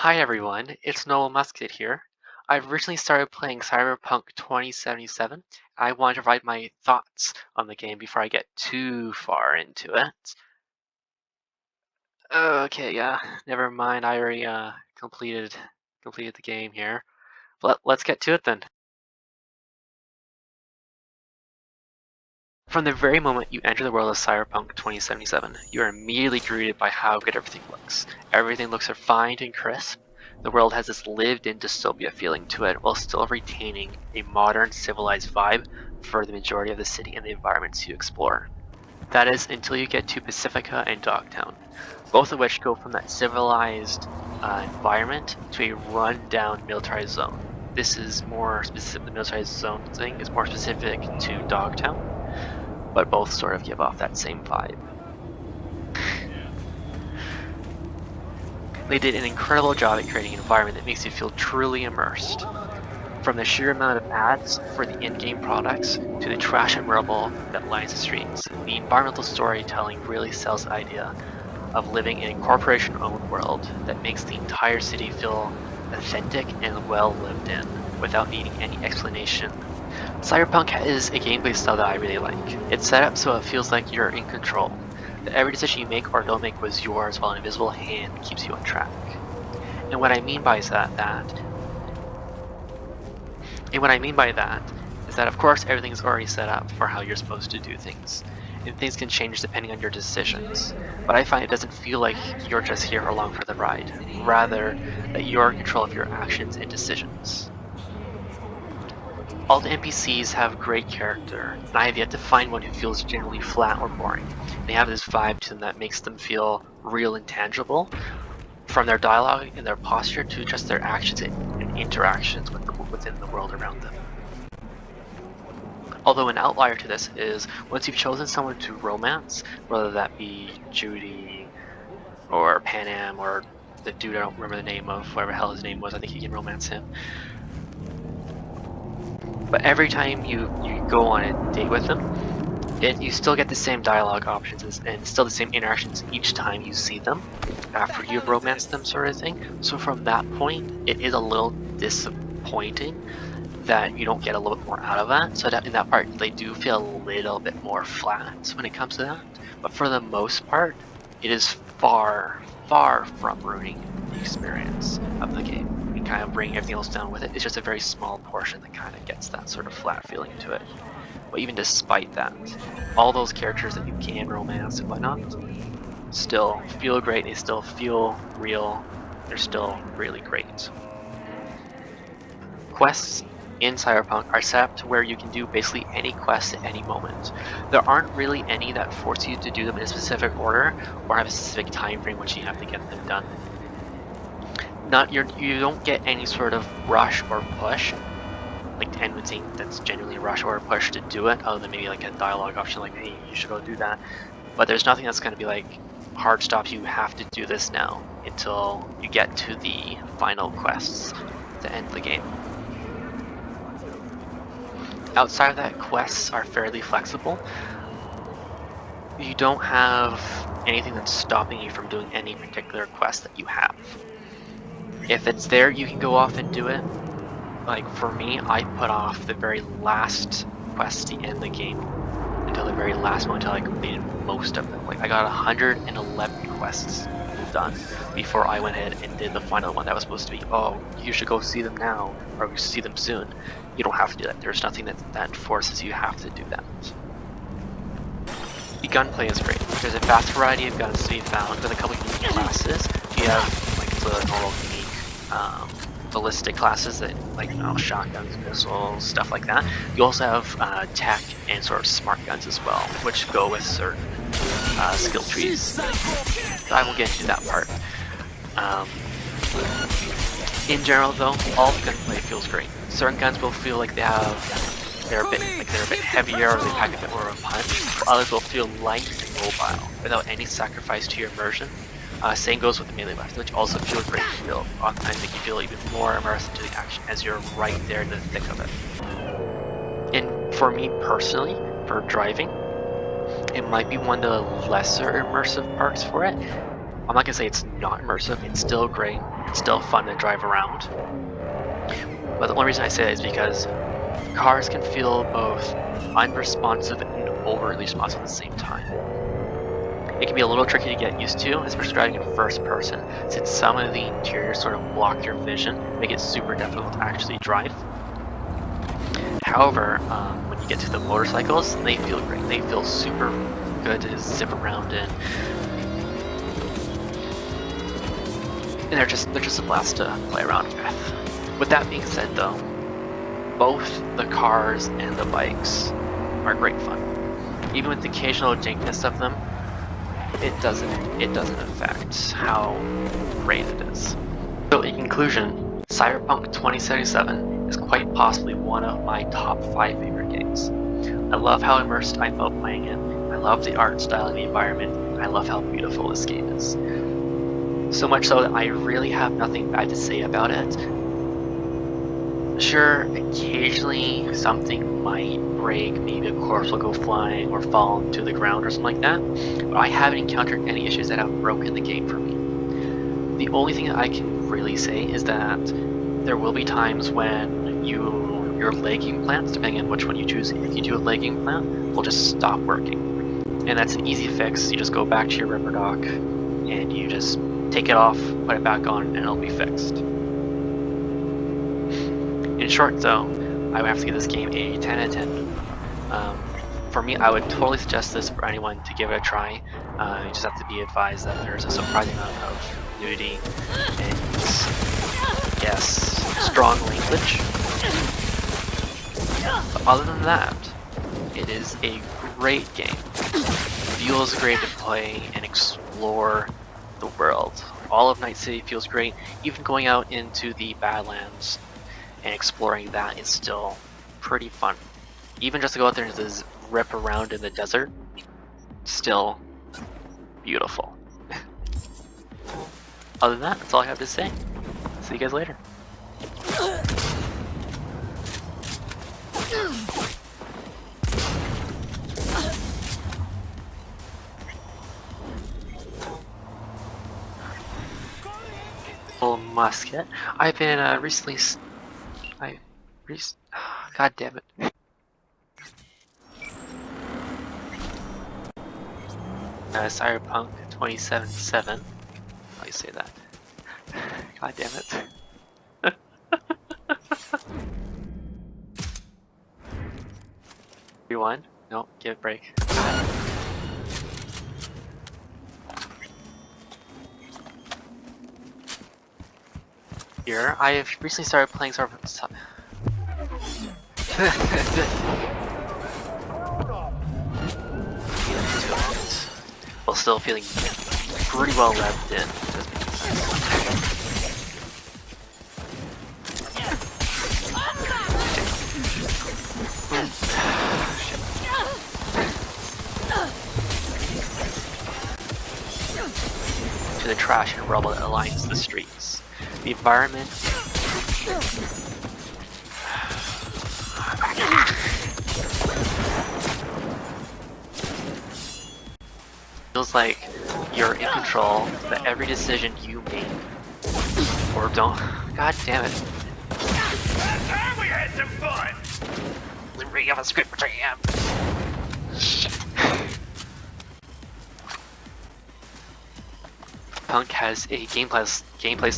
Hi everyone, it's Noel Musket here. I've recently started playing Cyberpunk 2077. I want to provide my thoughts on the game before I get too far into it. Okay, yeah, never mind. I already completed the game here. Let's get to it then. From the very moment you enter the world of Cyberpunk 2077, you are immediately greeted by how good everything looks. Everything looks refined and crisp. The world has this lived-in dystopia feeling to it while still retaining a modern, civilized vibe for the majority of the city and the environments you explore. That is, until you get to Pacifica and Dogtown, both of which go from that civilized environment to a run-down militarized zone. This is more specific, the militarized zone thing is more specific to Dogtown, but both sort of give off that same vibe. They did an incredible job at creating an environment that makes you feel truly immersed. From the sheer amount of ads for the in-game products to the trash and rubble that lines the streets, the environmental storytelling really sells the idea of living in a corporation-owned world that makes the entire city feel authentic and well lived in without needing any explanation. Cyberpunk is a gameplay style that I really like. It's set up so it feels like you're in control, that every decision you make or don't make was yours while an invisible hand keeps you on track. And what I mean by that is that of course everything is already set up for how you're supposed to do things, and things can change depending on your decisions. But I find it doesn't feel like you're just here along for the ride, rather that you're in control of your actions and decisions. All the NPCs have great character, and I have yet to find one who feels generally flat or boring. They have this vibe to them that makes them feel real and tangible, from their dialogue and their posture to just their actions and interactions within the world around them. Although an outlier to this is, once you've chosen someone to romance, whether that be Judy or Panam or the dude I don't remember the name of, whatever the hell his name was, I think you can romance him. But every time you go on a date with them, you still get the same dialogue options and still the same interactions each time you see them after you've romanced them, sort of thing. So from that point, it is a little disappointing that you don't get a little bit more out of that. So that in that part, they do feel a little bit more flat when it comes to that. But for the most part, it is far from ruining the experience of the game and kind of bringing everything else down with it. It's just a very small portion that kind of gets that sort of flat feeling to it. But even despite that, all those characters that you can romance and whatnot still feel great, they still feel real, they're still really great. Quests in Cyberpunk are set up to where you can do basically any quest at any moment. There aren't really any that force you to do them in a specific order or have a specific time frame which you have to get them done. You don't get any sort of rush or push, like tendency that's genuinely a rush or a push to do it, other than maybe like a dialogue option like, hey, you should go do that. But there's nothing that's going to be like hard stops, you have to do this now until you get to the final quests to end the game. Outside of that, quests are fairly flexible. You don't have anything that's stopping you from doing any particular quest that you have. If it's there, you can go off and do it. Like for me, I put off the very last quest to end the game until the very last moment until I completed most of them. Like I got 111 quests done before I went ahead and did the final one that was supposed to be, oh, you should go see them now or you should see them soon. You don't have to do that. There's nothing that forces you have to do that. The gunplay is great. There's a vast variety of guns to be found with a couple of unique classes. You have like the normal unique ballistic classes that like shotguns, missiles, stuff like that. You also have tech and sort of smart guns as well, which go with certain skill trees. I won't get into that part. In general, though, all the gunplay feels great. Certain guns will feel like they're a bit heavier or they pack a bit more of a punch. Others will feel light and mobile without any sacrifice to your immersion. Same goes with the melee weapons, which also feel great to feel. Oftentimes make you feel even more immersed into the action as you're right there in the thick of it. And for me personally, for driving, it might be one of the lesser immersive parts for it. I'm not gonna say it's not immersive, it's still great, it's still fun to drive around. But the only reason I say that is because cars can feel both unresponsive and overly responsive at the same time. It can be a little tricky to get used to, especially driving in first person, since some of the interiors sort of block your vision, make it super difficult to actually drive. However, when you get to the motorcycles, they feel great. They feel super good to just zip around in. And they're just a blast to play around with. With that being said though, both the cars and the bikes are great fun. Even with the occasional jankiness of them, it doesn't affect how great it is. So in conclusion, Cyberpunk 2077 is quite possibly one of my top 5 favorite games. I love how immersed I felt playing it, I love the art style and the environment, I love how beautiful this game is. So much so that I really have nothing bad to say about it. Sure, occasionally something might break, maybe a corpse will go flying or fall to the ground or something like that, but I haven't encountered any issues that have broken the game for me. The only thing that I can really say is that there will be times when your leg implants, depending on which one you choose, if you do a leg implant, will just stop working. And that's an easy fix. You just go back to your ripper dock and you just take it off, put it back on, and it'll be fixed. In short though, I would have to give this game a 10 out of 10. For me, I would totally suggest this for anyone to give it a try. You just have to be advised that there's a surprising amount of nudity and, yes, strong language. But other than that, it is a great game. It feels great to play and explore the world. All of Night City feels great. Even going out into the Badlands and exploring that is still pretty fun. Even just to go out there and just rip around in the desert, still beautiful. Other than that, that's all I have to say. See you guys later. Full musket. I've been recently. God damn it. Cyberpunk 2077. How you say that? God damn it. Rewind? No, give it a break. Here, I have recently started playing Cyberpunk. While still feeling pretty well revved in. To the trash and rubble that lines the streets. The environment feels like you're in control, that every decision you make or don't. God damn it. Last time we had some fun! Delivery of a script, which I am. Shit. Punk has a gameplay